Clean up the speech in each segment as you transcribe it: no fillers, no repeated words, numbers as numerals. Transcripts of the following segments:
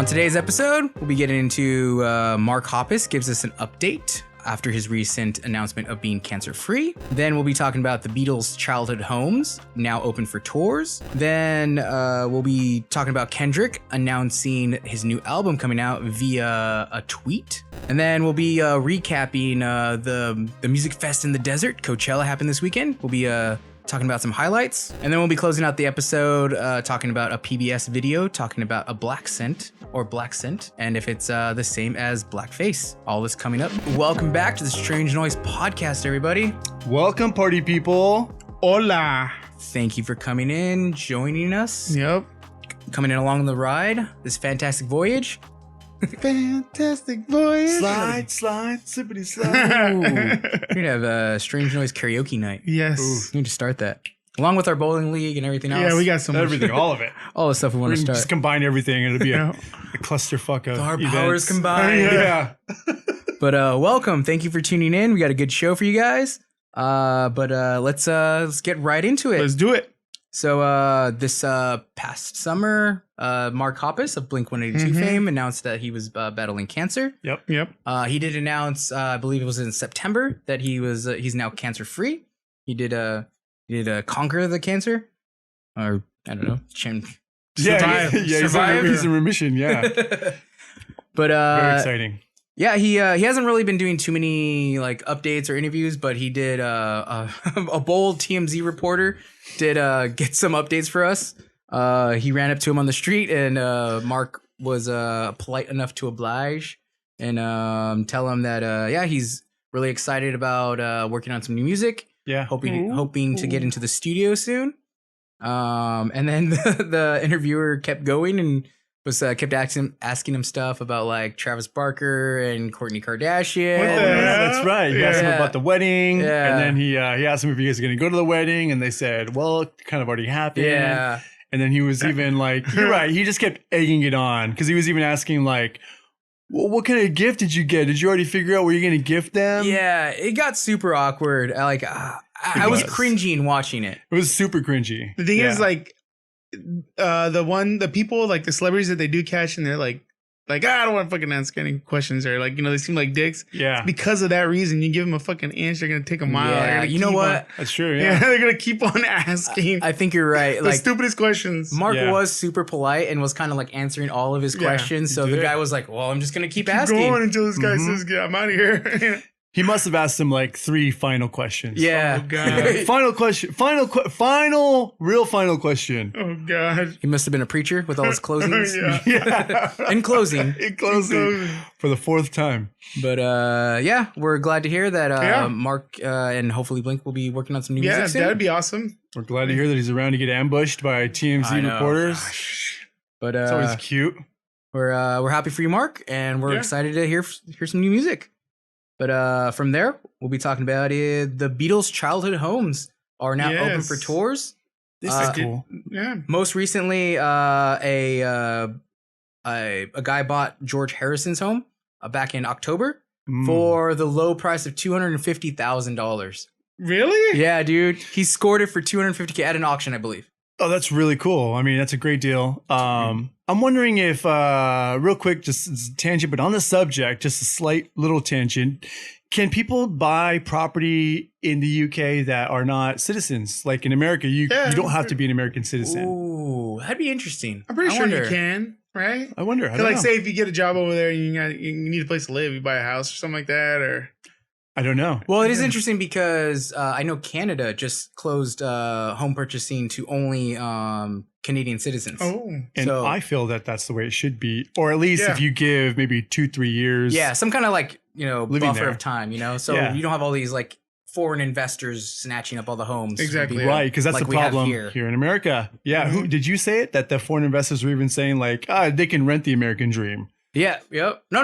On today's episode, we'll be getting into Mark Hoppus gives us an update after his recent announcement of being cancer-free. Then we'll be talking about the Beatles' childhood homes, now open for tours. Then we'll be talking about Kendrick announcing his new album coming out via a tweet. And then we'll be recapping the Music Fest in the Desert. Coachella happened this weekend. We'll be talking about some highlights. And then we'll be closing out the episode talking about a PBS video, talking about a Blaccent or Blaccent, and if it's the same as Blackface. All this coming up. Welcome back to the Strange Noise Podcast, everybody. Welcome, party people. Hola. Thank you for coming in, joining us. Yep. Coming in along the ride, this fantastic voyage. Fantastic voice. Slide, sippity slide. Ooh, we're gonna have a Strange Noise karaoke night. Yes. We need to start that. Along with our bowling league and everything else. Yeah, we got so much. Everything, all of it. all the stuff we want We're to gonna start. just combine everything and it'll be a clusterfuck of Our events. powers combined. Yeah. But welcome. Thank you for tuning in. We got a good show for you guys. But let's get right into it. Let's do it. So this past summer, Mark Hoppus of Blink-182 fame announced that he was battling cancer. Yep. He did announce, I believe it was in September, that he's now cancer-free. He did conquer the cancer, or I don't know, Yeah, survive. he's in remission. Yeah. But Very exciting. yeah, he hasn't really been doing too many like updates or interviews, but he did a bold TMZ reporter did get some updates for us. He ran up to him on the street, and Mark was polite enough to oblige and tell him that he's really excited about working on some new music. Yeah. Hoping to get into the studio soon. And then the interviewer kept going and kept asking him stuff about like Travis Barker and Kourtney Kardashian. Oh, yeah, that's right. He asked him about the wedding, Yeah. and then he asked him if you guys are going to go to the wedding, and they said, well, it kind of already happened. Yeah. And then he was even like, you're right, he just kept egging it on, because he was even asking like, well, what kind of gift did you get? Did you already figure out what you're going to gift them? Yeah, it got super awkward. Like I was cringing watching it. It was super cringy. The thing is, like, the people, like the celebrities that they do catch, and they're like, I don't want to fucking ask any questions, or like, they seem like dicks. Yeah. Because of that reason, you give them a fucking answer, they're gonna take a mile. Yeah, you know what? That's true, Yeah, yeah. they're gonna keep on asking I think you're right. the Like stupidest questions. Mark was super polite and was kind of like answering all of his questions. So the did. guy was like, "Well, I'm just gonna keep Keep asking." going until this guy says, "Yeah, I'm out of here." He must have asked him like 3 final questions. Yeah. Oh, God. Final question. Final question. Oh God. He must have been a preacher with all his closings. Yeah. Yeah. In closing. In closing. For the 4th time. But we're glad to hear that Yeah. Mark and hopefully Blink will be working on some new Yeah, music soon. that'd be awesome. We're glad to hear that he's around to get ambushed by TMZ I know. reporters. But It's always cute. we're happy for you, Mark, and we're excited to hear some new music. But from there, we'll be talking about it. The Beatles' childhood homes are now open for tours. This is cool. Yeah. Most recently, a guy bought George Harrison's home back in October for the low price of $250,000. Really? Yeah, dude, he scored it for $250K at an auction, I believe. Oh, that's really cool. I mean, that's a great deal. I'm wondering if, real quick, just tangent, but on the subject, just a slight little tangent. Can people buy property in the UK that are not citizens? Like in America, you don't have to be an American citizen. Ooh, that'd be interesting. I'm pretty sure you can, right? I wonder. I So don't like, know. say if you get a job over there and you need a place to live, you buy a house or something like that, or I don't know. Well, it is interesting because I know Canada just closed home purchasing to only Canadian citizens. And so, I feel that that's the way it should be, or at least Yeah. if you give maybe 2-3 years. yeah, some kind of like, Living buffer there. of time, so Yeah. you don't have all these like foreign investors snatching up all the homes. Exactly. Right, because that's Like the we have problem here. here in America. Yeah, who did you say it? That the foreign investors were even saying like, they can rent the American dream. Yeah, yep. No.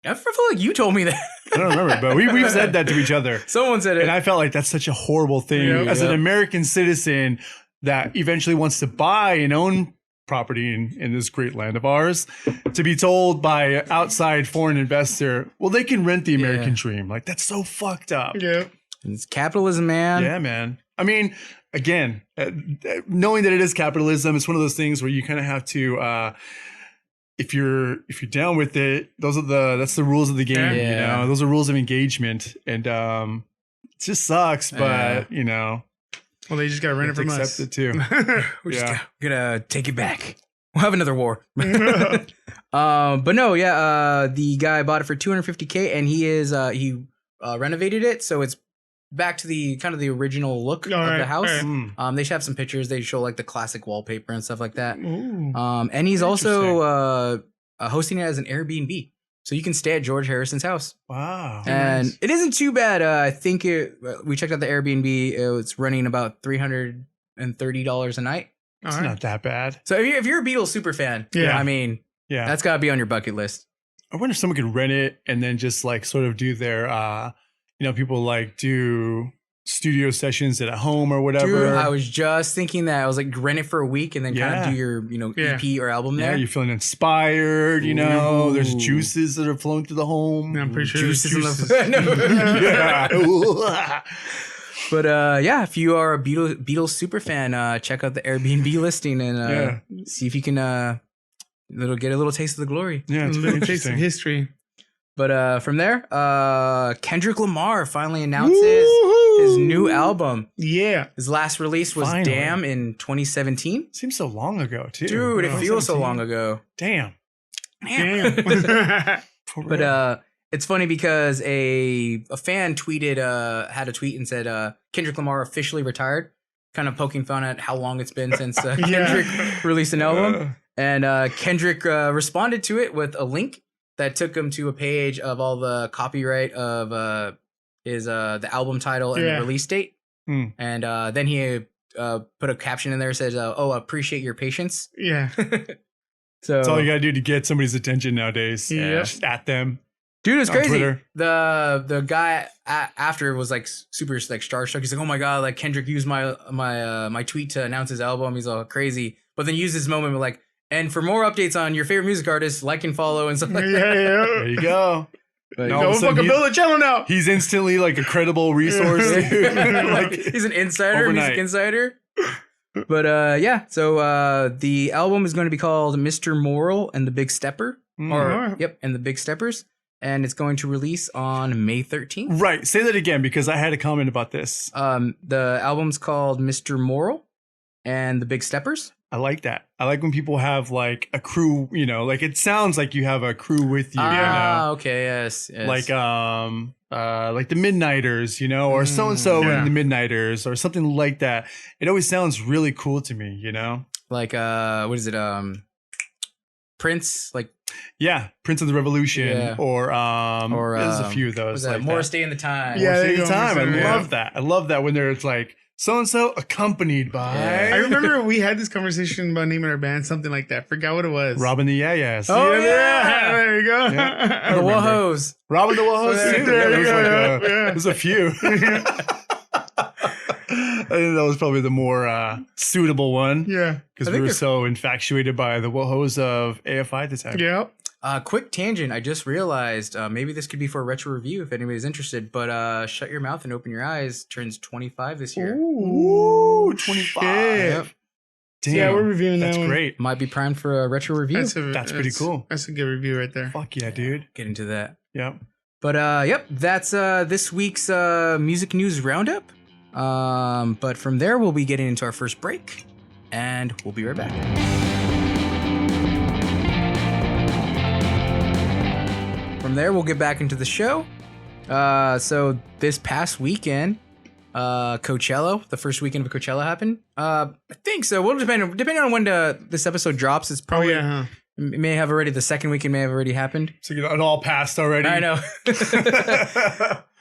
I feel like you told me that. I don't remember, but we've said that to each other. Someone said it. And I felt like that's such a horrible thing as an American citizen that eventually wants to buy and own property in this great land of ours, to be told by an outside foreign investor, well, they can rent the American dream. Like, that's so fucked up. Yeah. It's capitalism, man. Yeah, man. I mean, again, knowing that it is capitalism, it's one of those things where you kind of have to if you're down with it, that's the rules of the game. Yeah. You know, those are rules of engagement, and it just sucks, but you know, well, they just got to rent it from accept us. it too. We're just gonna take it back. We'll have another war. But no, the guy bought it for $250K, and he renovated it, so it's back to the kind of the original look of the house. Right. They should have some pictures. They show like the classic wallpaper and stuff like that. Ooh. And he's also hosting it as an Airbnb, so you can stay at George Harrison's house. Wow. And nice. it isn't too bad. I think we checked out the Airbnb. It's running about $330 a night. It's not that bad. So if you're a Beatles super fan, Yeah. I mean, that's got to be on your bucket list. I wonder if someone could rent it and then just like sort of do their, you know, people like do studio sessions at home or whatever. Dude, I was just thinking that. I was like, rent it for a week and then kind of do your, EP or album there. Yeah, you're feeling inspired, you know. There's juices that are flowing through the home. Yeah, I'm pretty sure Juices in juices. Yeah. But if you are a Beatles super fan, check out the Airbnb listing and see if you can get a little taste of the glory. Yeah, it's A very little taste of interesting. history. But from there, Kendrick Lamar finally announces his new album. Yeah. His last release was Finally. Damn in 2017. Seems so long ago, too. Dude, it Yeah. feels so long ago. Damn. Damn. But it's funny because a fan tweeted, had a tweet and said, Kendrick Lamar officially retired, kind of poking fun at how long it's been since Kendrick released an album. And Kendrick responded to it with a link that took him to a page of all the copyright of his the album title and the release date. And then he put a caption in there that says, appreciate your patience. Yeah. So That's all you gotta do to get somebody's attention nowadays. Yeah. Just at them. dude, it's on crazy. Twitter. The guy after was like super like starstruck. He's like, oh my god, like Kendrick used my tweet to announce his album. He's all crazy, but then used this moment with like, and for more updates on your favorite music artists, like and follow and stuff like that. There you go. But No, all of a Go sudden fucking build a channel now. He's instantly like a credible resource. dude. like he's an insider, Overnight. music insider. But so the album is going to be called Mr. Moral and the Big Stepper, and the Big Steppers, and it's going to release on May 13th. Right. Say that again because I had a comment about this. The album's called Mr. Moral and the Big Steppers. I like that. I like when people have like a crew, you know, like it sounds like you have a crew with you, you know. Okay, yes. Like the Midnighters, you know, or so and so in the Midnighters or something like that. It always sounds really cool to me, you know. like what is it? Prince, like Prince of the Revolution, Yeah. or there's a few of what those. is that? Like Morris that. Day in the Time. Yeah, Morris there Day you in go, Time. I Morris Day, love that. I love that when it's like so and so accompanied by I remember we had this conversation about naming our band, something like that. Forgot what it was. Robin the Yeah-Yeahs. Oh, yeah. There you go. Yeah. The remember. Whoa-Ho's. Robin the Whoa-Ho's too. There you go, There's a few. I think that was probably the more suitable one. Yeah. Because I we think were if- so infatuated by the Whoa-Ho's of AFI at the time. Yeah. Quick tangent. I just realized maybe this could be for a retro review if anybody's interested. But Shut Your Mouth and Open Your Eyes turns 25 this year. Ooh, 25. Yep. Damn. Yeah, we're reviewing that That's one. great. Might be primed for a retro review. That's pretty cool. That's a good review right there. Fuck yeah, dude. Get into that. Yep. But that's this week's music news roundup. But from there, we'll be getting into our first break, and we'll be right back. From there, we'll get back into the show. So this past weekend, Coachella, the first weekend of Coachella happened. I think so. Well, depending on when this episode drops, it's probably it may have already the second weekend may have already happened. So it all passed already. I know.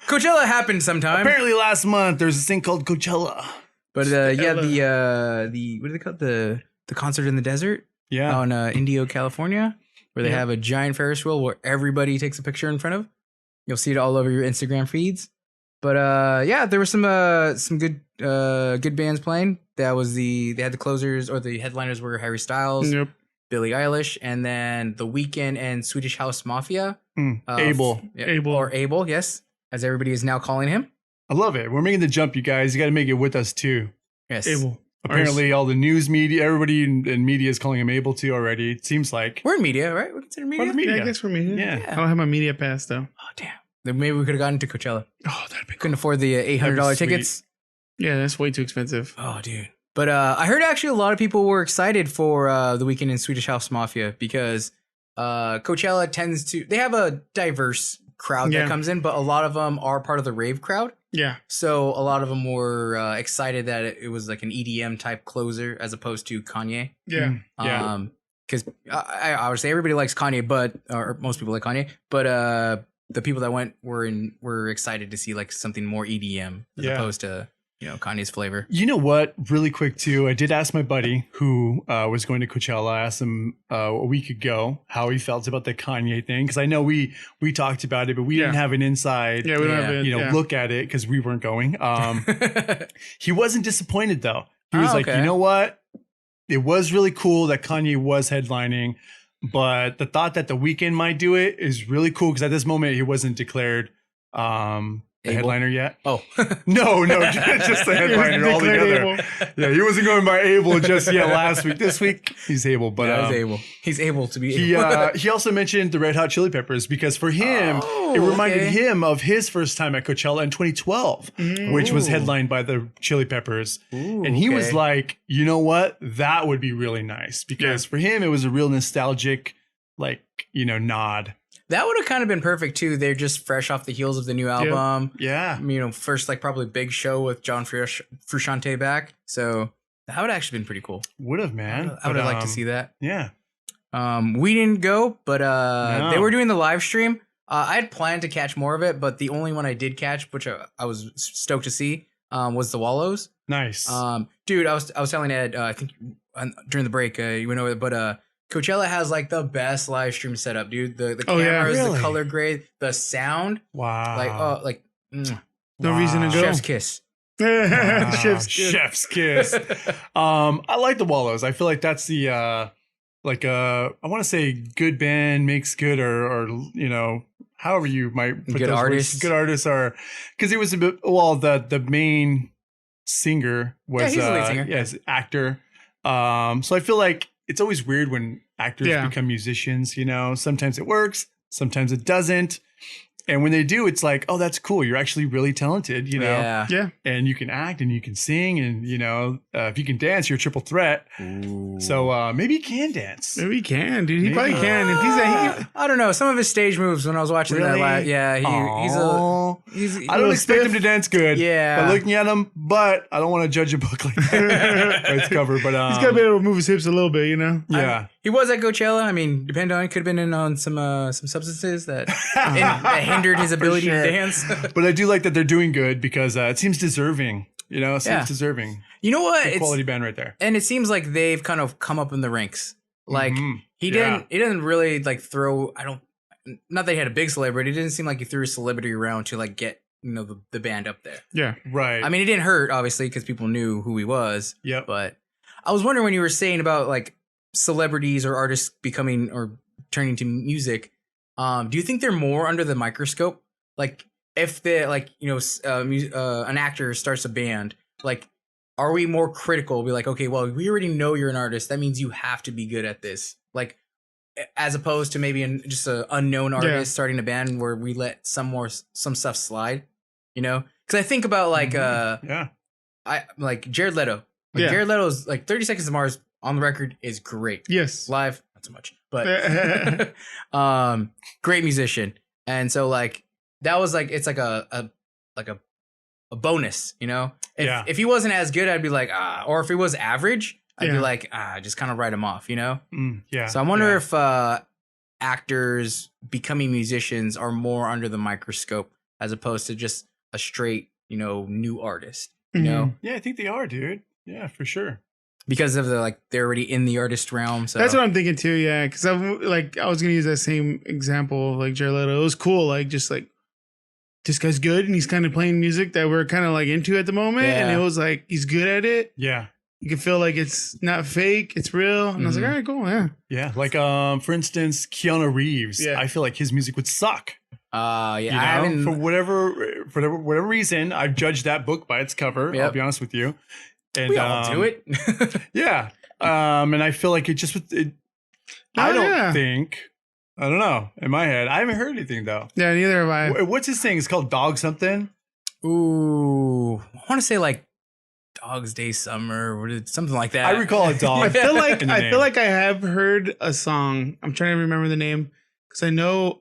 Coachella happened sometime. Apparently last month there's this thing called Coachella. But the what do they call it? The concert in the desert on Indio, California, where they have a giant Ferris wheel where everybody takes a picture in front of. You'll see it all over your Instagram feeds. But there were some good bands playing. They had the closers or the headliners were Harry Styles, Billie Eilish, and then The Weeknd and Swedish House Mafia. Abel. Abel, yes, as everybody is now calling him. I love it. We're making the jump, you guys. You got to make it with us too. Yes. Abel. apparently all the news media, everybody in media is calling him able to already. It seems like We're in media, right? We're considered media. Part of media. Yeah, I guess for me. Yeah. I don't have my media pass though. Oh damn! Then maybe we could have gotten to Coachella. Oh, that'd be cool. Couldn't afford the $800 That'd be sweet. tickets. Yeah, that's way too expensive. Oh, dude. But I heard actually a lot of people were excited for the weekend in Swedish House Mafia because Coachella tends to, they have a diverse crowd that comes in, but a lot of them are part of the rave crowd. Yeah. So a lot of them were excited that it was like an EDM type closer as opposed to Kanye. Yeah. Because I would say everybody likes Kanye, but or most people like Kanye, but the people that went were excited to see like something more EDM as opposed to Kanye's flavor. You know what? Really quick too. I did ask my buddy who was going to Coachella. I asked him a week ago how he felt about the Kanye thing because I know we talked about it, but we didn't have an inside we don't have it, look at it because we weren't going. He wasn't disappointed though. He was like, you know what? It was really cool that Kanye was headlining, but the thought that The Weeknd might do it is really cool because at this moment he wasn't declared the headliner yet. Oh. No, just the headliner altogether. Yeah, he wasn't going by able just yet last week. This week he's able, but he's able. He's able to be able. He also mentioned the Red Hot Chili Peppers because for him it reminded him of his first time at Coachella in 2012, which was headlined by the Chili Peppers. And he was like, you know what? That would be really nice because for him it was a real nostalgic nod. That would have kind of been perfect too. They're just fresh off the heels of the new album. Yeah. First like probably big show with John Frusciante back. So that would have actually been pretty cool. Would have, man. I would have liked to see that. Yeah. We didn't go, but they were doing the live stream. I had planned to catch more of it, but the only one I did catch, which I was stoked to see, was the Wallows. Nice. Dude, I was telling Ed, I think during the break, you went over it, but Coachella has like the best live stream setup, dude. The cameras, the color grade, the sound. Wow. No reason to go. Chef's kiss. Chef's kiss. I like the Wallows. I feel like that's the I want to say good band makes good or however you might put good those artists. Words. Good artists are because it was a bit the main singer was he's the lead singer. Yes, actor. So I feel like it's always weird when actors become musicians, sometimes it works, sometimes it doesn't. And when they do, it's like, oh, that's cool. You're actually really talented, Yeah. And you can act and you can sing and, if you can dance, you're a triple threat. Ooh. So maybe he can dance. Maybe he can, dude. He probably can. If he's I don't know. Some of his stage moves when I was watching that live. Yeah, he's I don't expect him to dance good. Yeah. By looking at him, but I don't want to judge a book like that by its cover. But he's got to be able to move his hips a little bit, Yeah. He was at Coachella. I mean, depending on, could have been in on some substances that hindered his ability to dance. But I do like that they're doing good because it seems deserving. It seems deserving. You know what? It's a quality band right there. And it seems like they've kind of come up in the ranks. Like he didn't really like throw. Not that he had a big celebrity. It didn't seem like he threw a celebrity around to like get the band up there. Yeah, right. I mean, it didn't hurt obviously because people knew who he was. Yep. But I was wondering when you were saying about like celebrities or artists becoming or turning to music. Do you think they're more under the microscope? Like if they an actor starts a band, like are we more critical? Be like, okay, well, we already know you're an artist. That means you have to be good at this. Like as opposed to maybe just an unknown artist starting a band where we let some stuff slide, Because I think about like I like Jared Leto. Like Jared Leto's like 30 Seconds to Mars on the record is great. Yes. Live, not so much. But great musician. And so like that was like it's like a bonus, If he wasn't as good, I'd be like, or if he was average, I'd be like, just kind of write him off, Yeah. So I wonder if actors becoming musicians are more under the microscope as opposed to just a straight, new artist. Yeah, I think they are, dude. Yeah, for sure. Because of they're already in the artist realm. So that's what I'm thinking too. Yeah, because I was gonna use that same example of like Jared Leto. It was cool, like just like this guy's good and he's kind of playing music that we're kind of like into at the moment, and it was like he's good at it. Yeah, you can feel like it's not fake, it's real. And I was like, all right, cool, yeah. Like for instance, Keanu Reeves. I feel like his music would suck. I haven't for whatever reason, I've judged that book by its cover. I'll be honest with you. And We all do it. Yeah. And I feel like it just I don't know. In my head, I haven't heard anything though. Yeah, neither have I. What's his thing? It's called Dog something. Ooh, I want to say like Dog's Day Summer or something like that. I recall a dog. I feel like in the name. I have heard a song. I'm trying to remember the name because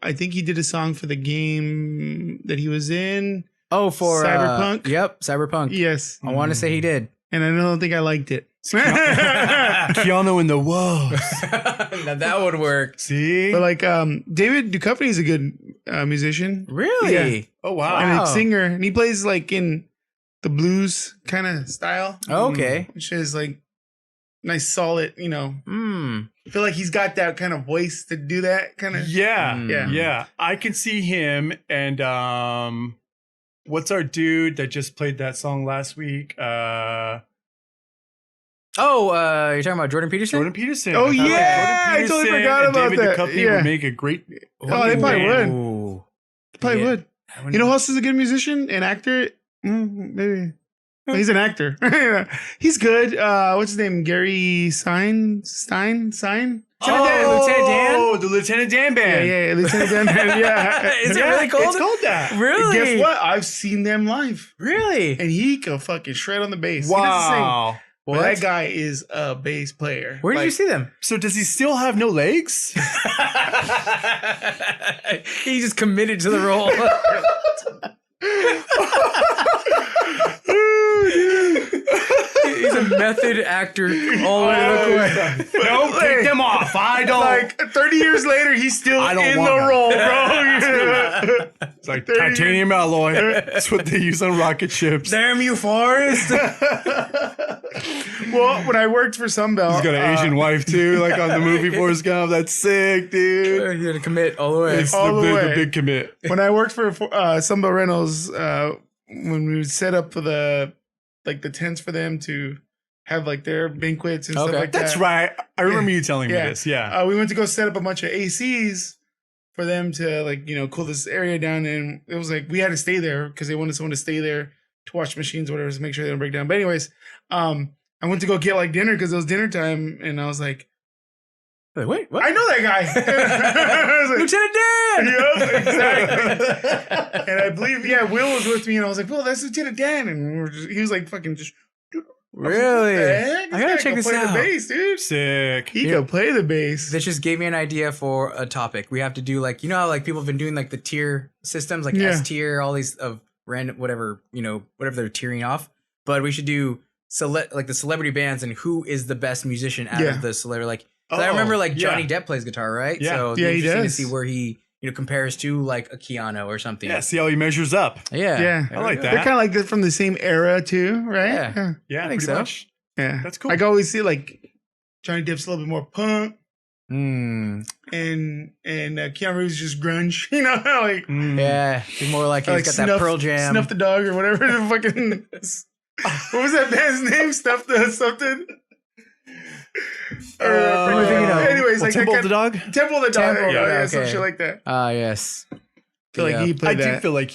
I think he did a song for the game that he was in. Oh, for Cyberpunk? Yep, Cyberpunk. Yes, I want to say he did. and I don't think I liked it. Keanu in the Wolves. Now that would work. See? But like David Duchovny is a good musician. Really? Yeah. Oh, wow. And Wow. a singer, and he plays like in the blues kind of style. Okay. Which is like nice, solid. Hmm. I feel like he's got that kind of voice to do that kind of. Yeah. Mm. Yeah. I can see him and what's our dude that just played that song last week? You're talking about Jordan Peterson? Jordan Peterson. Oh, I feel like yeah, I totally forgot and about David that. Duchovny Yeah. would make a great. Oh, they probably would. Ooh. Probably Yeah. would. You know who else is a good musician and actor? Maybe. Well, he's an actor. He's good. What's his name? Gary Stein? Lieutenant Dan? Oh, the Lieutenant Dan band. Yeah, Lieutenant Dan. Yeah. Is it really called? It's called that. Really? Guess what? I've seen them live. Really? And he can fucking shred on the bass. He doesn't sing. Wow. But that guy is a bass player. Where did you see them? So does he still have no legs? He just committed to the role. He's a method actor all the way. No, take them off. I don't. Like 30 years later, he's still I don't in want the him. role, bro. It's like 30 titanium alloy. That's what they use on rocket ships. Damn you, Forrest. Well, when I worked for Sunbelt, He's got an Asian wife too, like on the movie Forrest Gump. That's sick, dude. You had to commit all the way. It's all the the way. big commit. when I worked for Sunbelt Rentals, when we would set up for the tents for them to have like their banquets and stuff Okay. like that. That's right. I remember you telling me Yeah. this. Yeah. We went to go set up a bunch of ACs for them to cool this area down, and it was like we had to stay there because they wanted someone to stay there to wash machines, or whatever, to make sure they don't break down. But anyways, I went to go get like dinner because it was dinner time, and I was like, Wait, what? I know that guy. I was like, Lieutenant Dan! Yep, exactly. And I believe, Will was with me, and I was like, Will, that's Lieutenant Dan. And he was like, fucking just, Really? what the heck? I gotta check this play out. the bass, dude. Sick. He could play the bass. This just gave me an idea for a topic. We have to do like, you know how like people have been doing like the tier systems, like Yeah. S tier, all these of random, whatever they're tiering off. But we should do like the celebrity bands and who is the best musician out Yeah. of the celebrity. Like, 'cause I remember like Johnny Depp plays guitar, right? Yeah. So Yeah, it'd be he interesting to does. see where he compares to like a Keanu or something. Yeah, see how he measures up. Yeah. Yeah. There I we like go. that. They're kind of like from the same era too, right? Yeah. Yeah, I think pretty so. much. Yeah. That's cool. I can always see like Johnny Depp's a little bit more punk, Mm. and Keanu Reeves is just grunge, like Mm. Yeah. He's more like he's got that Pearl Jam. Snuff the Dog or whatever the fucking. What was that band's name? Snuff the something. Anyways, like Temple that of the Dog? Temple of the Dog. Temple, Yeah, okay. some shit like that. Ah, yes. I feel like he I played do that. feel like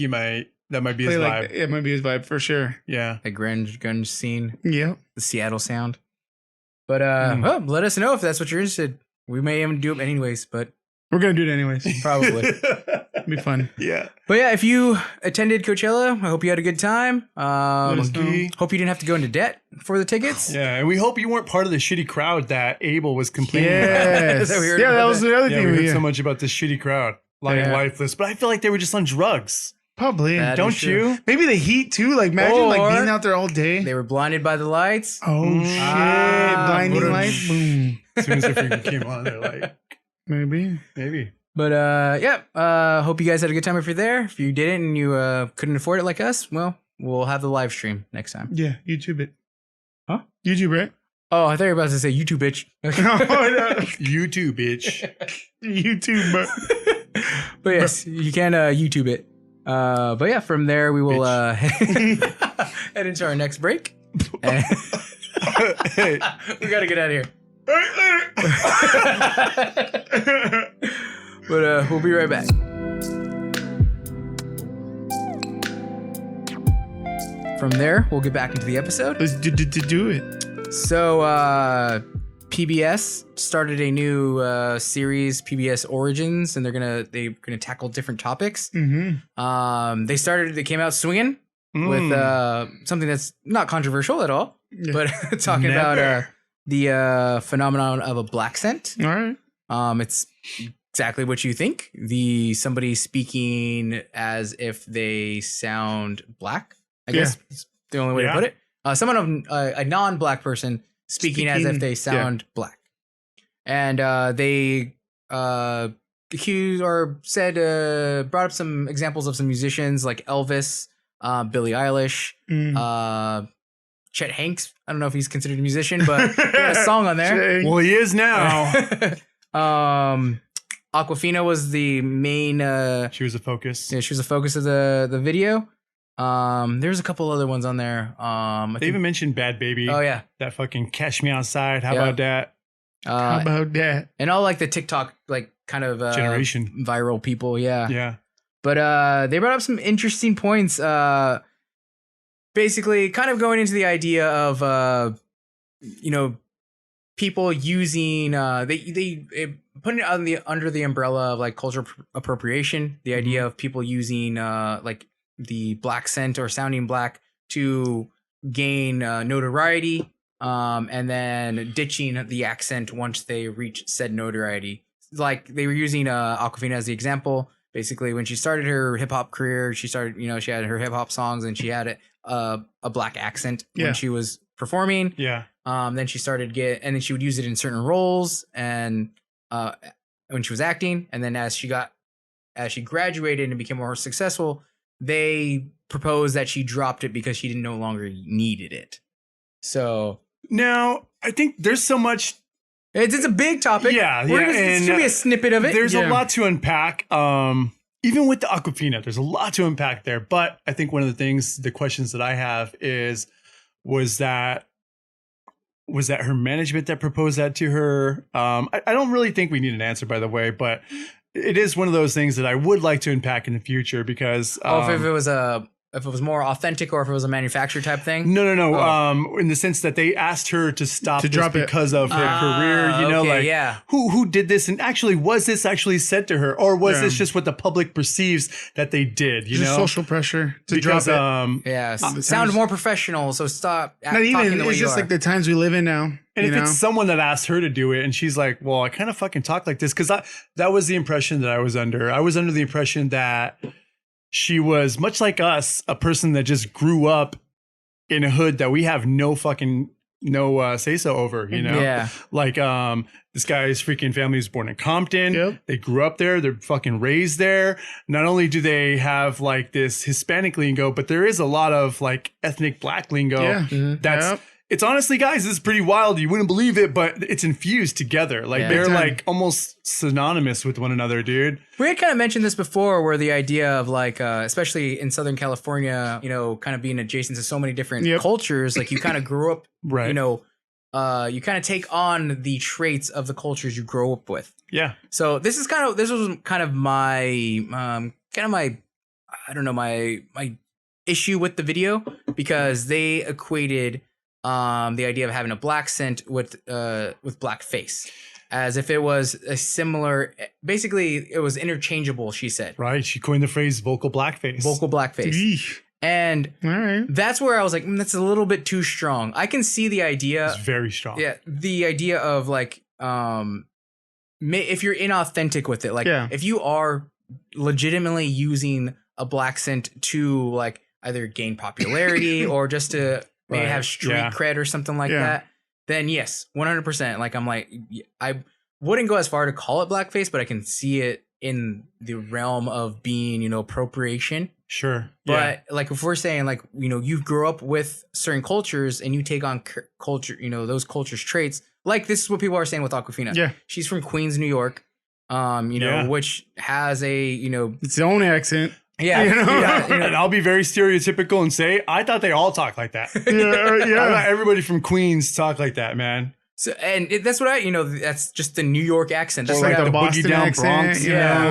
that might be his Play vibe. like, it might be his vibe for sure. Yeah. The grunge scene, Yeah. the Seattle sound. But well, let us know if that's what you're interested. We may even do it anyways, but We're gonna do it anyways. probably. It'll be fun. Yeah. But yeah, if you attended Coachella, I hope you had a good time. Let us know. Monkey. Hope you didn't have to go into debt for the tickets. Yeah, and we hope you weren't part of the shitty crowd that Abel was complaining about. Yes. That we heard Yeah, about that was that. the other Yeah, thing. we heard Yeah. so much about this shitty crowd lying Yeah. lifeless, but I feel like they were just on drugs. Probably. That is Don't true. you? Maybe the heat too. Like imagine like Or- being out there all day. They were blinded by the lights. Oh shit! Ah, Blinding boom. lights. Boom. As soon as they freaking came on, they're like, Maybe. maybe. But hope you guys had a good time if you're there. If you didn't and you couldn't afford it like us, well, we'll have the live stream next time. Yeah. YouTube it. Huh? YouTube, right? Oh, I thought you were about to say YouTube, bitch. No, You too, bitch. YouTube, but But yes, you can YouTube it. But yeah, from there we will head into our next break. And Hey, we gotta get out of here. But we'll be right back. from there, we'll get back into the episode. Let's do it. So, PBS started a new series, PBS Origins, and they're gonna tackle different topics. Mm-hmm. They came out swinging with something that's not controversial at all, but talking about the phenomenon of a black scent. All right. It's exactly what you think. Somebody speaking as if they sound black. I guess is the only way to put it. Someone of a non-black person speaking as if they sound black, and they accused or said brought up some examples of some musicians like Elvis, Billie Eilish, Chet Hanks. I don't know if he's considered a musician, but he had a song on there. Well, he is now. Awkwafina was the main. She was a focus. Yeah, she was the focus of the video. There's a couple other ones on there. They even mentioned Bad Baby. Oh yeah, that fucking Catch Me Outside. How about that? How about that? And all like the TikTok like kind of generation viral people. Yeah, yeah. But they brought up some interesting points. Basically, kind of going into the idea of people using they putting it under the umbrella of like cultural appropriation. The idea of people using like the black scent or sounding black to gain notoriety, and then ditching the accent once they reach said notoriety. Like they were using Awkwafina as the example. Basically, when she started her hip hop career, she started, she had her hip hop songs and she had a black accent when she was performing. Yeah. Then she started and then she would use it in certain roles and when she was acting. And then as she graduated and became more successful, they proposed that she dropped it because she no longer needed it. So now I think there's so much. It's a big topic. Yeah. It's gonna be a snippet of it. There's a lot to unpack. Even with the Awkwafina, there's a lot to unpack there. But I think one of the questions that I have is, was that her management that proposed that to her? I don't really think we need an answer, by the way, but it is one of those things that I would like to unpack in the future because if it was more authentic or if it was a manufacturer type thing. No. Oh. In the sense that they asked her to stop this because of her career. Who did this? And actually, was this actually said to her, or was this just what the public perceives that they did? You know, social pressure to drop it. Sound more professional. So stop. Not even. It's just like the times we live in now. And if it's someone that asked her to do it and she's like, well, I kind of fucking talk like this. Because that was the impression that I was under. I was under the impression that she was much like us, a person that just grew up in a hood that we have no say so over, Yeah. Like this guy's freaking family was born in Compton. Yep. They grew up there. They're fucking raised there. Not only do they have like this Hispanic lingo, but there is a lot of like ethnic black lingo. Yeah. It's honestly, guys, this is pretty wild. You wouldn't believe it, but it's infused together. Like they're like almost synonymous with one another, dude. We had kind of mentioned this before, where the idea of like, especially in Southern California, kind of being adjacent to so many different cultures, like you kind of grew up, right? you kind of take on the traits of the cultures you grow up with. Yeah. So this was kind of my my issue with the video, because they equated the idea of having a black scent with blackface, as if it was a similar. Basically, it was interchangeable. She said. Right. She coined the phrase "vocal blackface." Vocal blackface. Eesh. And that's where I was like, that's a little bit too strong. I can see the idea. It's very strong. Yeah, the idea of like, if you're inauthentic with it, like if you are legitimately using a black scent to like either gain popularity or just to maybe have street cred or something like that, then yes, 100%. Like I wouldn't go as far to call it blackface, but I can see it in the realm of being, appropriation. Sure. But like if we're saying like, you grew up with certain cultures and you take on culture, those cultures' traits, like this is what people are saying with Awkwafina. Yeah. She's from Queens, New York, which has a, its own accent. Yeah, and I'll be very stereotypical and say I thought they all talk like that. I thought everybody from Queens talk like that, man. So that's what that's just the New York accent. That's like the Boston Boogie Down accent,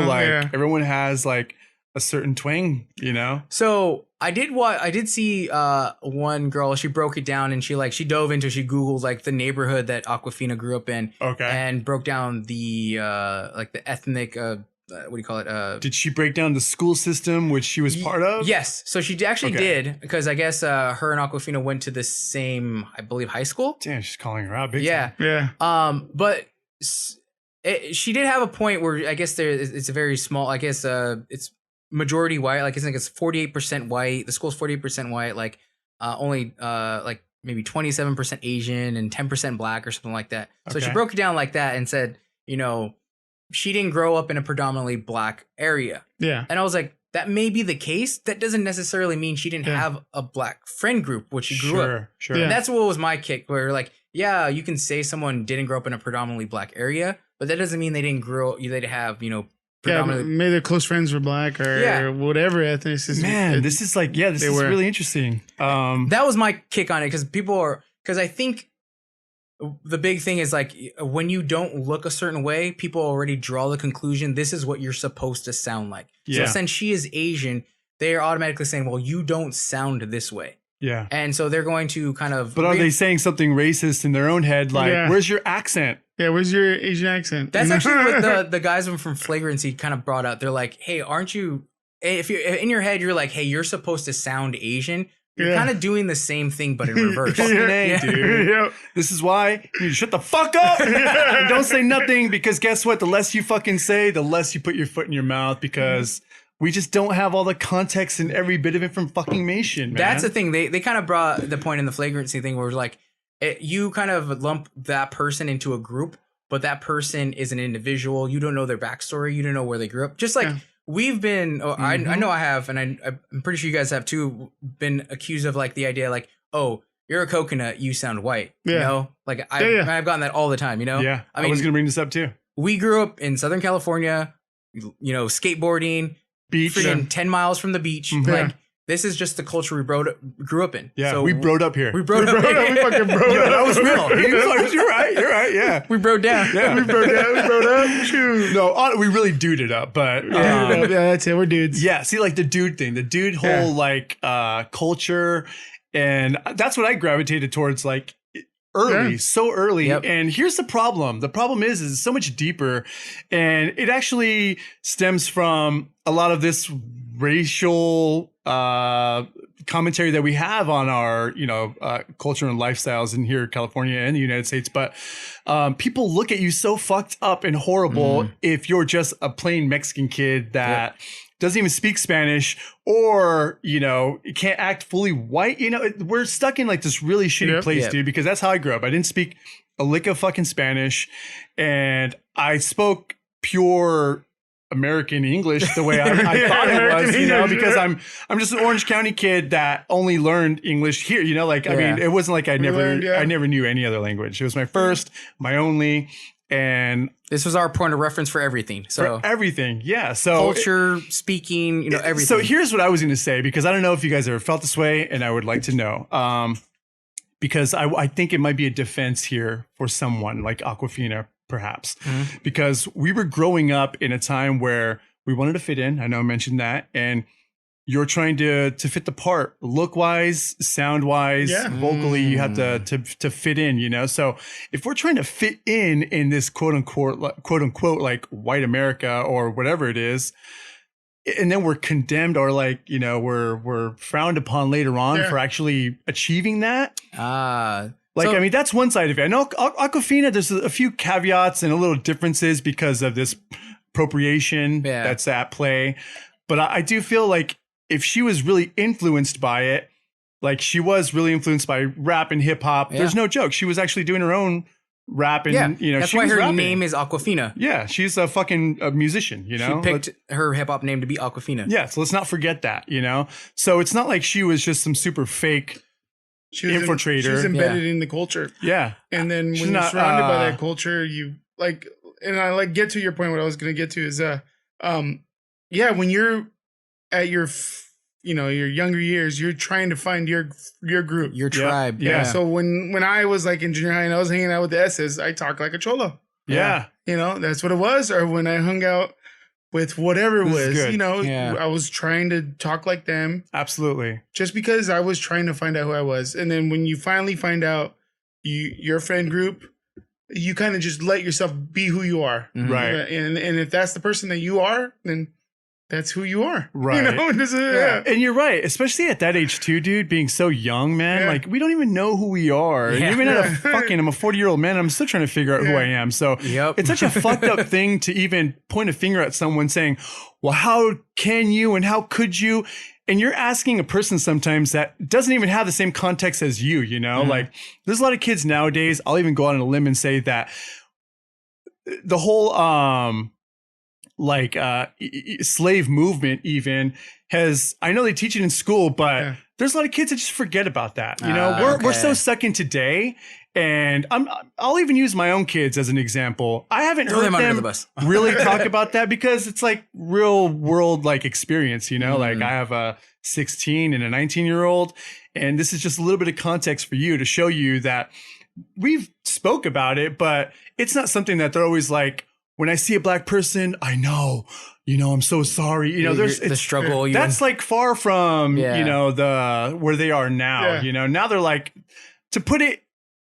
Bronx. Everyone has like a certain twang, you know? So I did see one girl. She broke it down and she Googled like the neighborhood that Awkwafina grew up in. Okay. And broke down the like the ethnic what do you call it? Did she break down the school system, which she was part of? Yes. So she actually did, because I guess her and Awkwafina went to the same, I believe, high school. Damn, she's calling her out big Yeah. time. Yeah. But she did have a point where I guess it's a very small. I guess it's majority white. Like I think it's 48% white. The school's 48% white. Like only like maybe 27% Asian and 10% black or something like that. So she broke it down like that and said, you know, she didn't grow up in a predominantly black area. Yeah. And I was like, that may be the case. That doesn't necessarily mean she didn't have a black friend group, which she grew up. Sure. And that's what was my kick, where like, yeah, you can say someone didn't grow up in a predominantly black area, but that doesn't mean they didn't they'd have, you know, predominantly. Yeah, maybe their close friends were black or whatever ethnicity. Man, this is like, this is really interesting. That was my kick on it, because I think the big thing is like when you don't look a certain way, people already draw the conclusion this is what you're supposed to sound like. Yeah. So since she is Asian, they are automatically saying, well, you don't sound this way. Yeah. And so they're going to kind of. But are they saying something racist in their own head? Like, where's your accent? Yeah, where's your Asian accent? That's actually what the guys from Flagrancy kind of brought out. They're like, hey, aren't you, if you're in your head, you're like, hey, you're supposed to sound Asian. You're kind of doing the same thing, but in reverse. Fucking A, dude. Yep. This is why you shut the fuck up and don't say nothing, because guess what? The less you fucking say, the less you put your foot in your mouth, because we just don't have all the context and every bit of information, man. That's the thing. They kind of brought the point in the Flagrancy thing where like you kind of lump that person into a group, but that person is an individual. You don't know their backstory. You don't know where they grew up. Just like we've been, I know I have, and I'm pretty sure you guys have too, been accused of like the idea like, oh, you're a coconut, you sound white. You know, like I've gotten that all the time, you know? Yeah. I mean, was going to bring this up too. We grew up in Southern California, you know, skateboarding, beach, freaking 10 miles from the beach. Like, this is just the culture we grew up in. Yeah, so we broed up here. We broed up. We fucking broed up. That was real. You're right. Yeah. We broed down. Yeah. We broed up. Shoot. No, we really duded up, but Yeah, that's it. We're dudes. yeah. See, like the dude thing, the dude whole like culture, and that's what I gravitated towards. Like early, so early. Yep. And here's the problem. The problem is it's so much deeper, and it actually stems from a lot of this racial commentary that we have on our, culture and lifestyles in here, California and the United States. But people look at you so fucked up and horrible if you're just a plain Mexican kid that doesn't even speak Spanish, or, can't act fully white. We're stuck in like this really shitty place, dude, because that's how I grew up. I didn't speak a lick of fucking Spanish, and I spoke pure American English the way I thought it was, because I'm just an Orange County kid that only learned English here, I mean, it wasn't like I never knew any other language. It was my first, my only, and this was our point of reference for everything. So for everything. Yeah. So culture, speaking, everything. So here's what I was going to say, because I don't know if you guys ever felt this way, and I would like to know, because I think it might be a defense here for someone like Awkwafina, perhaps, because we were growing up in a time where we wanted to fit in. I know I mentioned that. And you're trying to fit the part, look wise, sound wise, vocally, you have to fit in, So if we're trying to fit in this quote unquote, like white America or whatever it is, and then we're condemned or like, we're frowned upon later on for actually achieving that. I mean, that's one side of it. I know Awkwafina, there's a few caveats and a little differences because of this appropriation that's at play. But I do feel like if she was really influenced by it, like she was really influenced by rap and hip hop, there's no joke. She was actually doing her own rap and, that's she why was her rapping. name is Awkwafina. Yeah, she's a fucking musician, She picked her hip hop name to be Awkwafina. Yeah, so let's not forget that, So it's not like she was just some super fake infiltrator. She was embedded in the culture. Yeah. And then when you're surrounded by that culture, you like, and I like get to your point. What I was going to get to is, when you're at your, your younger years, you're trying to find your group, your tribe. Yeah. So when I was like in junior high and I was hanging out with the S's, I talked like a cholo. Yeah. That's what it was. Or when I hung out with whatever it This is was. good. You know, Yeah. I was trying to talk like them Absolutely. just because I was trying to find out who I was. And then when you finally find out your friend group, you kind of just let yourself be who you are. Mhm. Right. And if that's the person that you are, then that's who you are. Right. You know? Yeah. And you're right, especially at that age too, dude, being so young, man. Yeah. Like, we don't even know who we are. And Yeah. even at a Yeah. I'm a 40-year-old man, I'm still trying to figure out who Yeah. I am. So Yep. it's such a fucked up thing to even point a finger at someone saying, well, how can you and how could you? And you're asking a person sometimes that doesn't even have the same context as you, you know? Mhm. Like, there's a lot of kids nowadays, I'll even go out on a limb and say that the whole slave movement even has, I know they teach it in school, but Yeah. there's a lot of kids that just forget about that. You know, we're Okay. so stuck in today, and I'll even use my own kids as an example. I haven't Throw heard them under them the bus. really talk about that because it's like real world like experience, you know, like I have a 16 and a 19-year-old, and this is just a little bit of context for you to show you that we've spoke about it, but it's not something that they're always like, when I see a black person, I know, you know, I'm so sorry. You know, there's the struggle. that's like far from, Yeah. you know, the where they are now, Yeah. you know, now they're like, to put it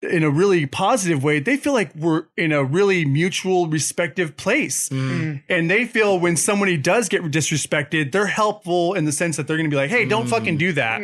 in a really positive way, they feel like we're in a really mutual respective place. And they feel when somebody does get disrespected, they're helpful in the sense that they're going to be like, hey, don't fucking do that.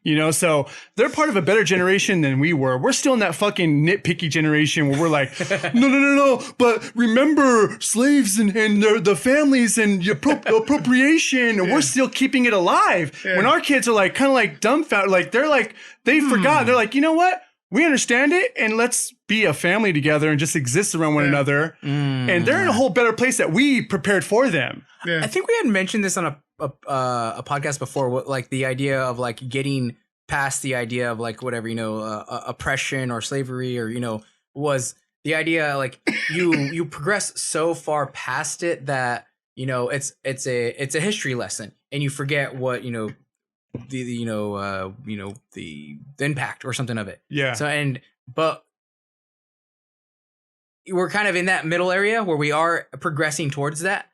You know, so they're part of a better generation than we were. We're still in that fucking nitpicky generation where we're like, no. But remember slaves and the families and appropriation. And we're still keeping it alive. When our kids are like, kind of like dumbfounded, like they're like, they forgot. They're like, you know what? We understand it, and let's be a family together and just exist around one another. And they're in a whole better place that we prepared for them. Yeah. I think we had mentioned this on a podcast before, like the idea of like getting past the idea of like whatever, you know, oppression or slavery, or, you know, was the idea like you progress so far past it that, you know, it's a history lesson, and you forget what, you know, the impact or something of it. Yeah. So but we're kind of in that middle area where we are progressing towards that.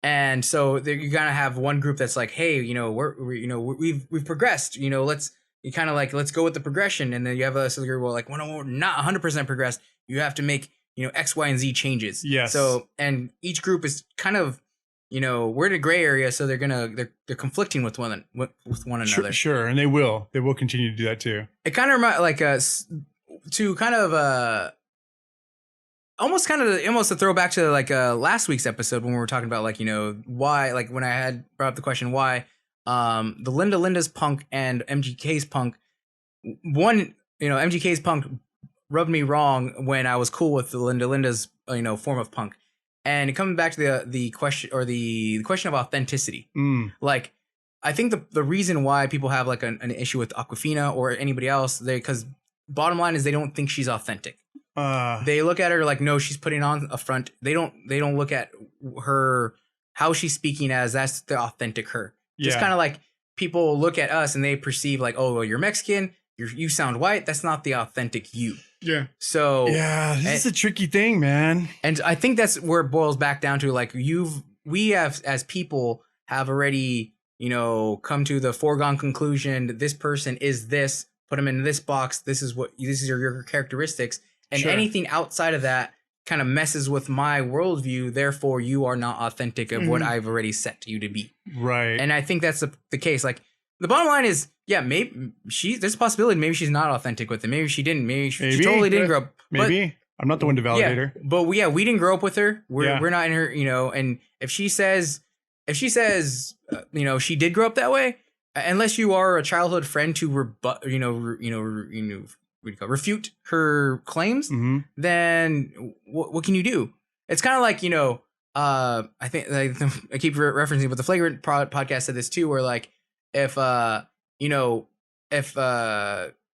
And so you're gonna have one group that's like, hey, you know, we've progressed, you know, let's go with the progression. And then you have a other group, well, like, well, we're not 100% progressed. You have to make, you know, X, Y, and Z changes. Yes. So, and each group is kind of, you know, we're in a gray area, so they're conflicting with one another. Sure. And they will continue to do that too. It kind of reminds like to kind of almost a throwback to like last week's episode when we were talking about like, you know, why, like when I had brought up the question why the Linda's punk and MGK's punk, one, you know, MGK's punk rubbed me wrong when I was cool with the Linda's you know, form of punk. And coming back to the question, or the question of authenticity, like I think the reason why people have like an issue with Awkwafina or anybody else, because bottom line is they don't think she's authentic. They look at her like, no, she's putting on a front. They don't look at her, how she's speaking as that's the authentic her. Just kind of like people look at us and they perceive like, oh, well, you're Mexican, you sound white. That's not the authentic you. Yeah. So this is a tricky thing, man. And I think that's where it boils back down to like we have as people have already, you know, come to the foregone conclusion that this person is this, put them in this box. This is your characteristics. And anything outside of that kind of messes with my worldview. Therefore, you are not authentic of what I've already set you to be. Right. And I think that's the case. Like the bottom line is, yeah, maybe there's a possibility maybe she's not authentic with it. Maybe she didn't. Maybe she totally didn't grow up. Maybe. I'm not the one to validate her. But we didn't grow up with her. We're not in her, you know, and if she says, you know, she did grow up that way, unless you are a childhood friend to refute her claims, then what can you do? It's kind of like, you know, I think I keep referencing, but the Flagrant podcast said this too, where like if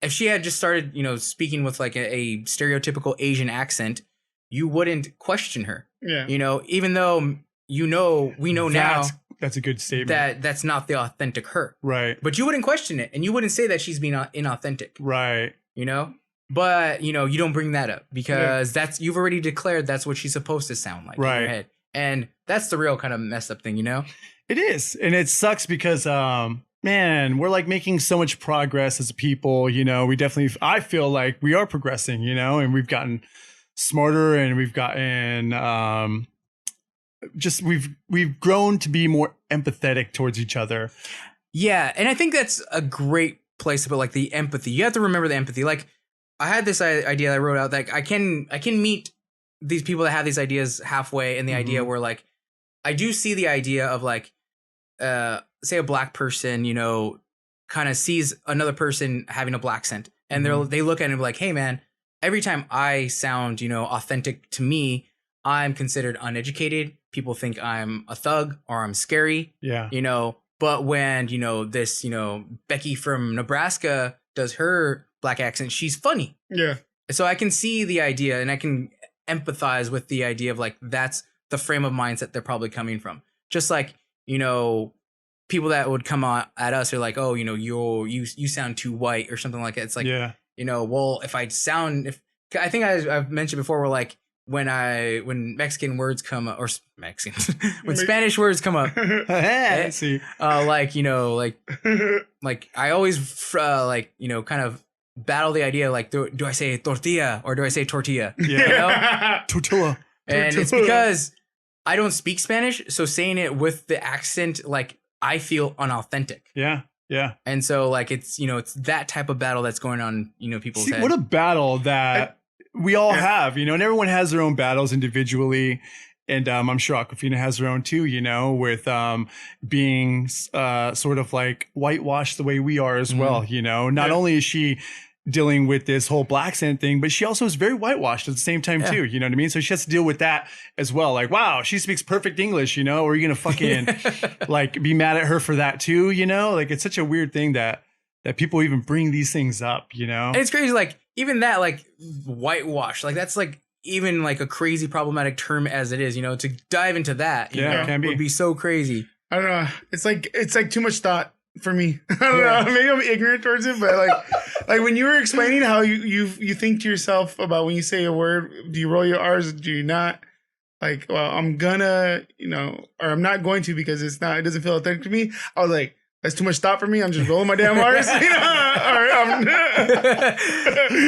she had just started, you know, speaking with like a stereotypical Asian accent, you wouldn't question her. Yeah. You know, even though we know now that's a good statement. That's not the authentic her. Right. But you wouldn't question it, and you wouldn't say that she's being inauthentic. Right. You know? But, you know, you don't bring that up because you've already declared that's what she's supposed to sound like in your head. And that's the real kind of messed up thing, you know? It is. And it sucks because, man, we're like making so much progress as a people. You know, I feel like we are progressing, you know, and we've gotten smarter and we've gotten, we've grown to be more empathetic towards each other. Yeah. And I think that's a great place to put like the empathy. You have to remember the empathy. Like I had this idea that I wrote out that I can meet these people that have these ideas halfway in the idea where like, I do see the idea of like, say a black person, you know, kind of sees another person having a black accent and they look at it and be like, hey man, every time I sound, you know, authentic to me, I'm considered uneducated. People think I'm a thug or I'm scary. Yeah. You know, but when, you know, this, you know, Becky from Nebraska does her black accent, she's funny. Yeah. So I can see the idea and I can empathize with the idea of like, that's the frame of mindset they're probably coming from. Just like, you know, people that would come on at us are like, oh, you know, you sound too white or something like that. It's like, you know, well, if I think I've mentioned before, we're like, when Mexican words come up, or Mexican, when Spanish words come up, I see. like, you know, like I always, like, you know, kind of battle the idea, like, do I say tortilla or do I say tortilla? Yeah. You know? Tortilla. And it's because I don't speak Spanish, so saying it with the accent, like, I feel unauthentic. Yeah. Yeah. And so, like, it's, you know, it's that type of battle that's going on, you know, people's head. What a battle that we all have, you know, and everyone has their own battles individually. And I'm sure Awkwafina has her own too, you know, with being sort of like whitewashed the way we are as well, you know. Not only is she dealing with this whole Blaccent thing, but she also is very whitewashed at the same time too, you know what I mean? So she has to deal with that as well. Like, wow, she speaks perfect English, you know, or are you gonna fucking like be mad at her for that too, you know? Like, it's such a weird thing that people even bring these things up, you know? And it's crazy, like, even that, like, whitewash, like, that's like even like a crazy problematic term as it is, you know, to dive into that, you know, it can be. would be so crazy. I don't know. It's like too much thought for me. I don't know. Maybe I'm ignorant towards it, but like when you were explaining how you think to yourself about when you say a word, do you roll your R's? Do you not? Like, well, I'm gonna, you know, or I'm not going to because it doesn't feel authentic to me. I was like, that's too much thought for me. I'm just rolling my damn R's. You know?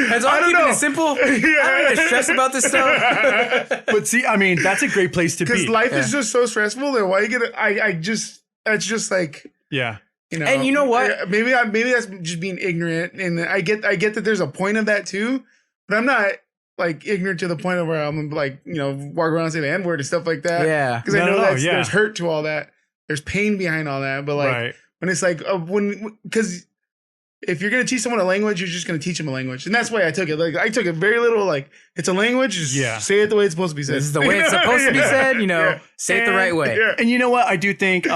That's all keeping it simple. I don't get stressed about this stuff. But see, I mean, that's a great place to be. Because life is just so stressful that why you get it? That's just like, yeah. You know, and you know what? Maybe that's just being ignorant, and I get that there's a point of that too, but I'm not like ignorant to the point of where I'm like, you know, walk around and say the N-word and stuff like that. Yeah, because I know there's hurt to all that. There's pain behind all that, but like when it's like because if you're gonna teach someone a language, you're just gonna teach them a language, and that's why I took it. Like I took it very little. Like it's a language. Just say it the way it's supposed to be said. This is the way it's supposed to be said. You know, say it the right way. Yeah. And you know what? I do think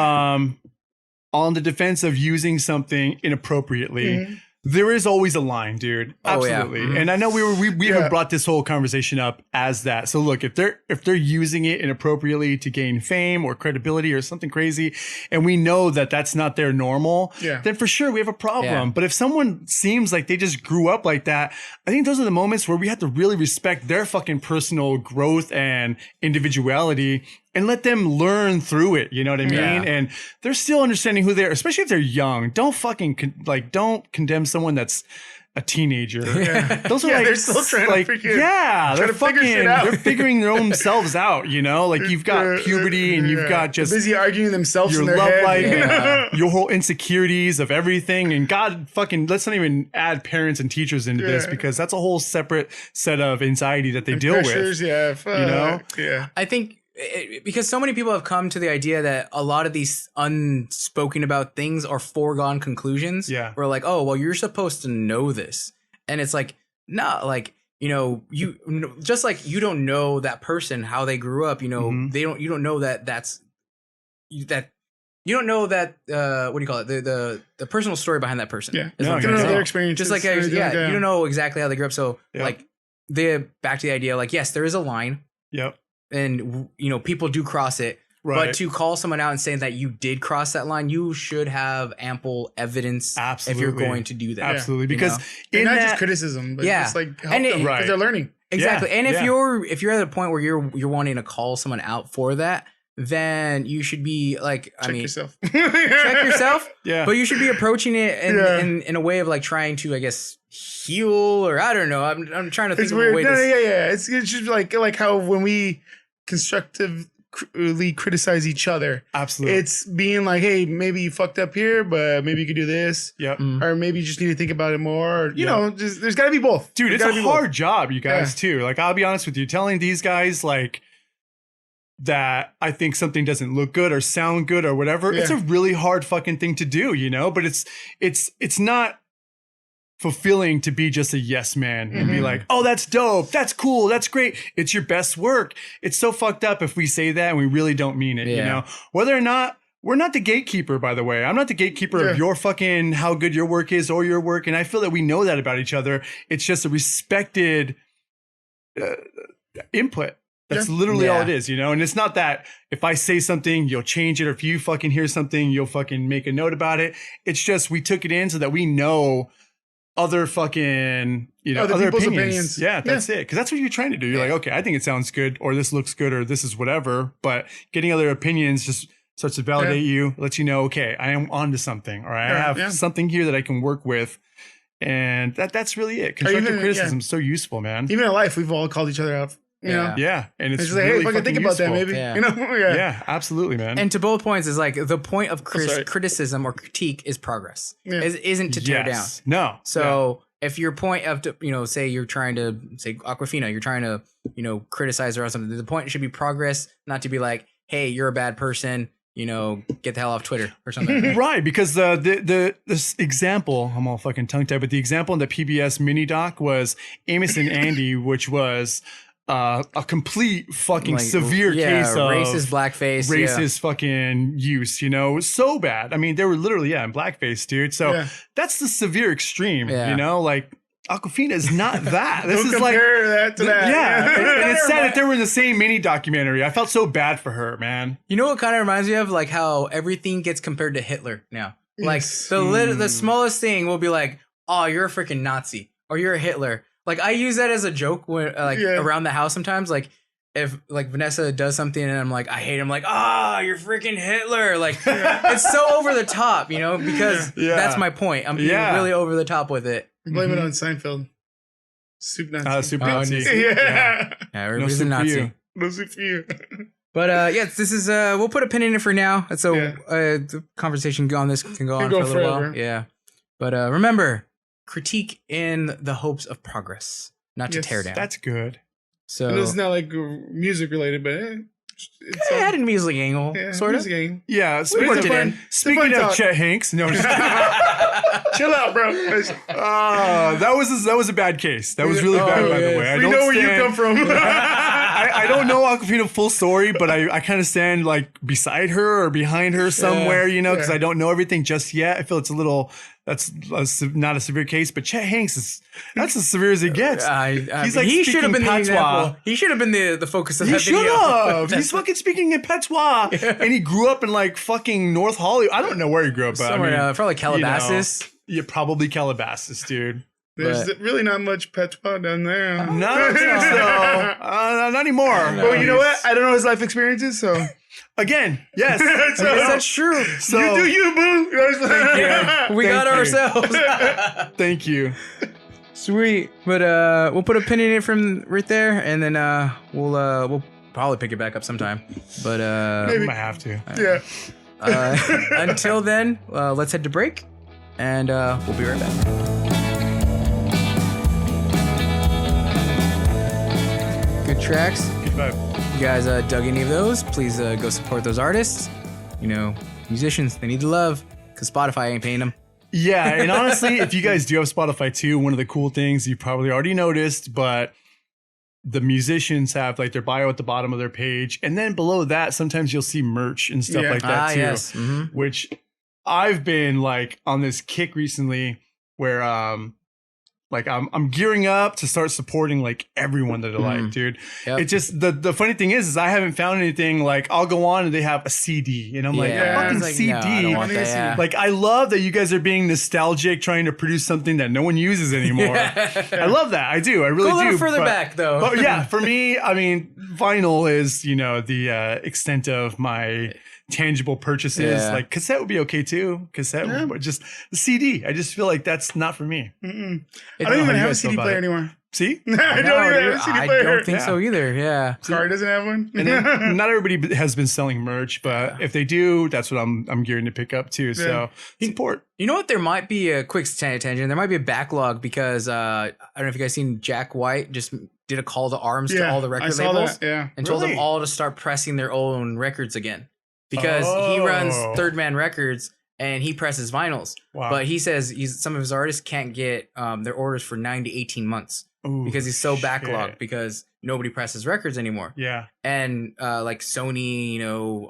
on the defense of using something inappropriately, there is always a line, dude. Absolutely. Oh, yeah. And I know we even brought this whole conversation up as that. So look, if they're using it inappropriately to gain fame or credibility or something crazy, and we know that that's not their normal, then for sure we have a problem. Yeah. But if someone seems like they just grew up like that, I think those are the moments where we have to really respect their fucking personal growth and individuality and let them learn through it. You know what I mean? Yeah. And they're still understanding who they are, especially if they're young. Don't fucking don't condemn someone that's a teenager. Those are like, they're still trying to figure they're figuring their own selves out, you know? Like you've got puberty and you've got just they're busy arguing themselves your in their love head. life, your whole insecurities of everything. And God fucking, let's not even add parents and teachers into this because that's a whole separate set of anxiety that they deal pressures, with. You know? Yeah. I think because so many people have come to the idea that a lot of these unspoken about things are foregone conclusions. Yeah. We're like, oh, well, you're supposed to know this. And it's like, no, like, you know, you just like you don't know that person, how they grew up, you know, you don't know that you don't know that, what do you call it? The personal story behind that person. Yeah. You don't know their experiences. Just like, you don't know exactly how they grew up. So like back to the idea, like, yes, there is a line. Yep. And, you know, people do cross it. Right. But to call someone out and say that you did cross that line, you should have ample evidence if you're going to do that. Absolutely. Because not just criticism, but just like help them because they're learning. Exactly. Yeah, And if yeah. you're at a point where you're wanting to call someone out for that, then you should be like, Check yourself. check yourself. Yeah. But you should be approaching it Yeah. in a way of like trying to, I guess, heal, or I don't know. I'm trying to think It's of weird. a way No, to. yeah. It's just like how when we constructively criticize each other, Absolutely. it's being like, hey, maybe you fucked up here, but maybe you could do this. Yep. Mm. Or maybe you just need to think about it more. Or, you Yeah. know, just there's got to be both. Dude, There's it's gotta a be both. hard job, you guys, too. Like, I'll be honest with you, telling these guys, like, that I think something doesn't look good or sound good or whatever, it's a Yeah. really hard fucking thing to do, you know? But it's not fulfilling to be just a yes man and be Mhm. like, oh, that's dope, that's cool, that's great, it's your best work. It's so fucked up if we say that and we really don't mean it, you Yeah. know? Whether or not we're not the gatekeeper, by the way. I'm not the gatekeeper Yeah. of your fucking how good your work is or your work. And I feel that we know that about each other. It's just a respected input. That's literally all it is, you know? And it's not that if I say something, you'll change it. Or if you fucking hear something, you'll fucking make a note about it. It's just we took it in so that we know other fucking, you know, Other other people's opinions. opinions. Yeah, that's it. Because that's what you're trying to do. You're like, okay, I think it sounds good, or this looks good, or this is whatever. But getting other opinions just starts to validate you, lets you know, okay, I am onto something, or I have something here that I can work with. And that's really it. Constructive criticism is so useful, man. Even in life, we've all called each other out. You know? Yeah. And it's It's just like, really hey, fucking think about useful. that, maybe. Yeah. You know? Yeah, absolutely, man. And to both points is like the point of sorry. criticism or critique is progress. Yeah. Isn't to tear down. No. So if your point of, you know, say you're trying to say Awkwafina, you're trying to, you know, criticize her or something. The point should be progress, not to be like, hey, you're a bad person, you know, get the hell off Twitter or something. Right, because this example, I'm all fucking tongue tied, but the example in the PBS mini doc was Amos and Andy, which was a complete fucking Like, severe case of racist blackface, racist fucking use, you know, it was so bad. I mean, they were literally, in blackface, dude. So that's the severe extreme, you know, like Awkwafina is not that. This Don't is like, compare that to that. yeah. And it's sad that they were in the same mini documentary. I felt so bad for her, man. You know what kind of reminds me of? Like how everything gets compared to Hitler now. Like Yes. the smallest thing will be like, oh, you're a freaking Nazi or you're a Hitler. Like I use that as a joke when around the house sometimes. Like if like Vanessa does something and I'm like, I hate him, like, you're freaking Hitler. Like it's so over the top, you know, because that's my point. I'm being really over the top with it. Blame it on Seinfeld. Soup Nazi. Super Nazi. Yeah. Everybody's No a soup for Nazi. you. No soup for you. But this is we'll put a pin in it for now. So the conversation on this can go on for a little while. Yeah. But remember, critique in the hopes of progress, not to tear down. That's good. So And it's not like music related, but it's it had a music angle, sort of. music game. Yeah. worked it in. Speaking of talk. Chet Hanks, no, just Chill out, bro. that was a bad case. That was really bad, by the way. We know where you come from. I don't know Awkwafina full story, but I kind of stand like beside her or behind her somewhere, you know, because I don't know everything just yet. I feel it's a little, not a severe case, but Chet Hanks that's as severe as it gets. He's like he should have been the patois. example. He should have been the focus of He that should video. have. He's fucking speaking in patois, and he grew up in like fucking North Hollywood. I don't know where he grew up, but Somewhere, I mean, probably Calabasas. yeah, probably Calabasas, dude. There's really not much patois down there. No, I don't think so. Not anymore. Well, you know what? I don't know his life experiences, so Again, yes. So- That's true. So you do you, boo. Thank you. We got Thank you. ourselves. Thank you. Sweet. But we'll put a pin in it from right there, and then we'll probably pick it back up sometime. But I might have to. Yeah. until then, let's head to break, and we'll be right back. Good tracks. Good vibe. You guys dug any of those? Please go support those artists. You know, musicians, they need the love because Spotify ain't paying them. Yeah, and honestly, if you guys do have Spotify too, one of the cool things you probably already noticed, but the musicians have like their bio at the bottom of their page, and then below that, sometimes you'll see merch and stuff like that too. Yes. Mm-hmm. Which I've been like on this kick recently where Like I'm gearing up to start supporting like everyone that I like, dude. Yep. It just the funny thing is I haven't found anything like I'll go on and they have a CD, and I'm like, fucking Like, CD. no, I don't want that, yeah. Like I love that you guys are being nostalgic, trying to produce something that no one uses anymore. I love that. I do. I really Go a little do. further back though. But yeah, for me, I mean, vinyl is the extent of my tangible purchases. Yeah. Like cassette would be okay too. Cassette, but just the CD. I just feel like that's not for me. I don't how even you have a guys feel CD about player it. anymore. See, I don't even have a CD player. I don't think so either. Yeah. Car doesn't have one. and then not everybody has been selling merch, but if they do, that's what I'm gearing to pick up too. So support. You know what? There might be a quick tangent. There might be a backlog because I don't know if you guys seen Jack White just did a call to arms to all the record labels and told them all to start pressing their own records again because he runs Third Man Records and he presses vinyls. Wow. But he says some of his artists can't get their orders for 9 to 18 months because he's so backlogged because nobody presses records anymore. Yeah. And like Sony,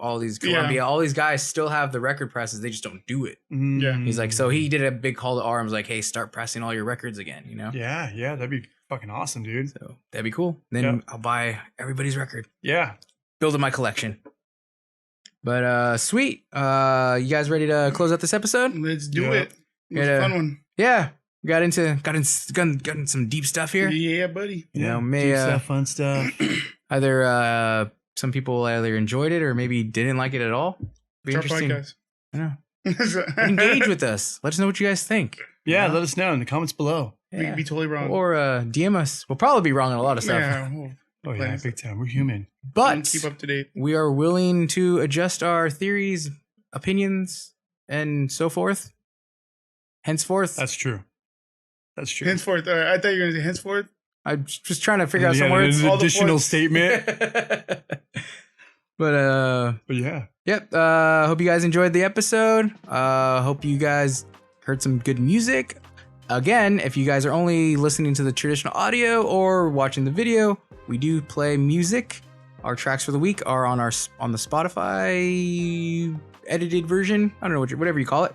all these Columbia, all these guys still have the record presses. They just don't do it. Yeah. He's like, so he did a big call to arms like, hey, start pressing all your records again, Yeah. Yeah. That'd be fucking awesome, dude. So that'd be cool. Then I'll buy everybody's record. Yeah. Build in my collection. But sweet. You guys ready to close out this episode? Let's do it. It was a fun one. Yeah. Got into some deep stuff here. Yeah, buddy. May deep stuff, fun stuff. either some people either enjoyed it or maybe didn't like it at all. Be It's our interesting. podcast. I know. Engage with us. Let us know what you guys think. Yeah, let us know in the comments below. We could be totally wrong. Or DM us. We'll probably be wrong on a lot of stuff. Yeah. Oh yeah, big time. We're human. But keep up to date. We are willing to adjust our theories, opinions, and so forth. Henceforth. That's true. That's true. Henceforth. I thought you were going to say henceforth. I'm just trying to figure out some words. An additional statement. But yeah. Yep. Hope you guys enjoyed the episode. Hope you guys heard some good music. Again, if you guys are only listening to the traditional audio or watching the video, we do play music. Our tracks for the week are on the Spotify edited version. I don't know whatever you call it.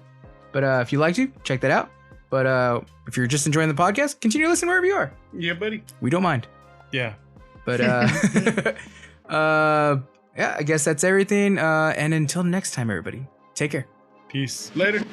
But if you like to, check that out. But if you're just enjoying the podcast, continue listening wherever you are. Yeah, buddy. We don't mind. Yeah. But yeah, I guess that's everything. And until next time, everybody, take care. Peace. Later.